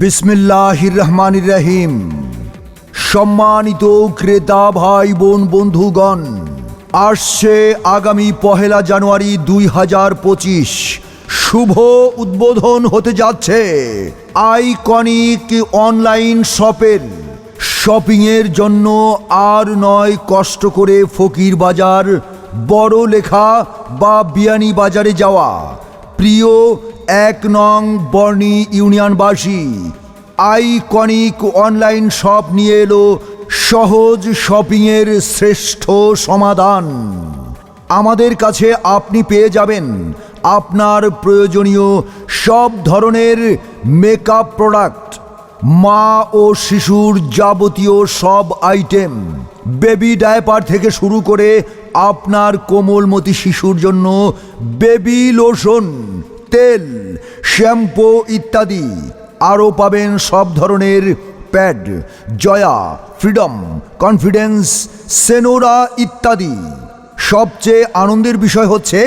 বিসমিল্লাহির রহমানির রহিম। সম্মানিত ক্রেতা ভাই বোন বন্ধুগণ, আসছে আগামী 1 জানুয়ারি 2025 শুভ উদ্বোধন হতে যাচ্ছে আইকনিক অনলাইন শপের। শপিংয়ের জন্য আর নয় কষ্ট করে ফকির বাজার, বড় লেখা বা বিয়ানী বাজারে যাওয়া। প্রিয় 1 নং বর্ণী ইউনিয়নবাসী, আইকনিক অনলাইন শপ নিয়ে এলো সহজ শপিংয়ের শ্রেষ্ঠ সমাধান। আমাদের কাছে আপনি পেয়ে যাবেন আপনার প্রয়োজনীয় সব ধরনের মেকআপ প্রোডাক্ট, মা ও শিশুর যাবতীয় সব আইটেম, বেবি ডায়াপার থেকে শুরু করে আপনার কোমলমতি শিশুর জন্য বেবি লোশন, তেল, শ্যাম্পু ইত্যাদি। আরও পাবেন সব ধরনের pad, Joya, Freedom, Confidence, Senora ইত্যাদি। সবচেয়ে আনন্দের বিষয় হচ্ছে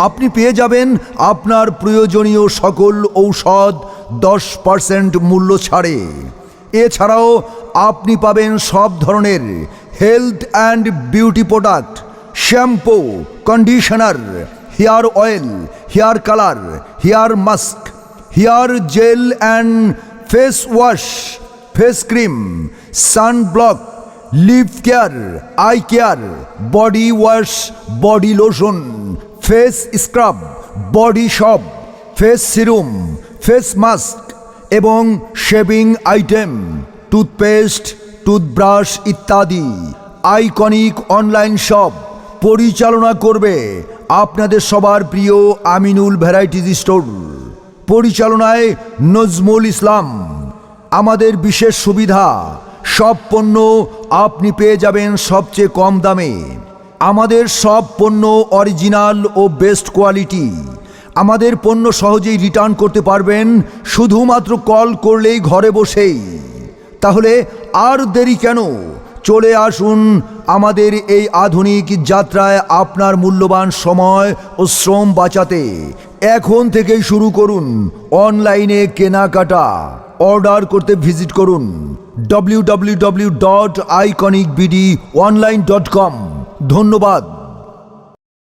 আপনি পেয়ে যাবেন আপনার প্রয়োজনীয় সকল ঔষধ 10% মূল্য ছাড়ে। এছাড়াও আপনি পাবেন সব ধরনের health and beauty product, shampoo, conditioner, hair oil, hair colour, hair mask, hair gel and face wash, face cream, sunblock, lip care, eye care, body wash, body lotion, face scrub, body shop, face serum, face mask এবং shaving item, toothpaste, toothbrush ইত্যাদি। Iconic online shop পরিচালনা করবে আপনাদের সবার প্রিয় Aminul varieties store. পরিচালনায় নজমুল ইসলাম। আমাদের বিশেষ সুবিধা, সব পণ্য আপনি পেয়ে যাবেন সবচেয়ে কম দামে। আমাদের সব পণ্য অরিজিনাল ও বেস্ট কোয়ালিটি। আমাদের পণ্য সহজেই রিটার্ন করতে পারবেন শুধুমাত্র কল করলেই, ঘরে বসেই। তাহলে আর দেরি কেন? চলে আসুন আমাদের এই আধুনিক যাত্রায় আপনার মূল্যবান সময় ও শ্রম বাঁচাতে। এখন থেকেই শুরু করুন অনলাইনে কেনাকাটা। অর্ডার করতে ভিজিট করুন www.iconicbdonline.com। ধন্যবাদ।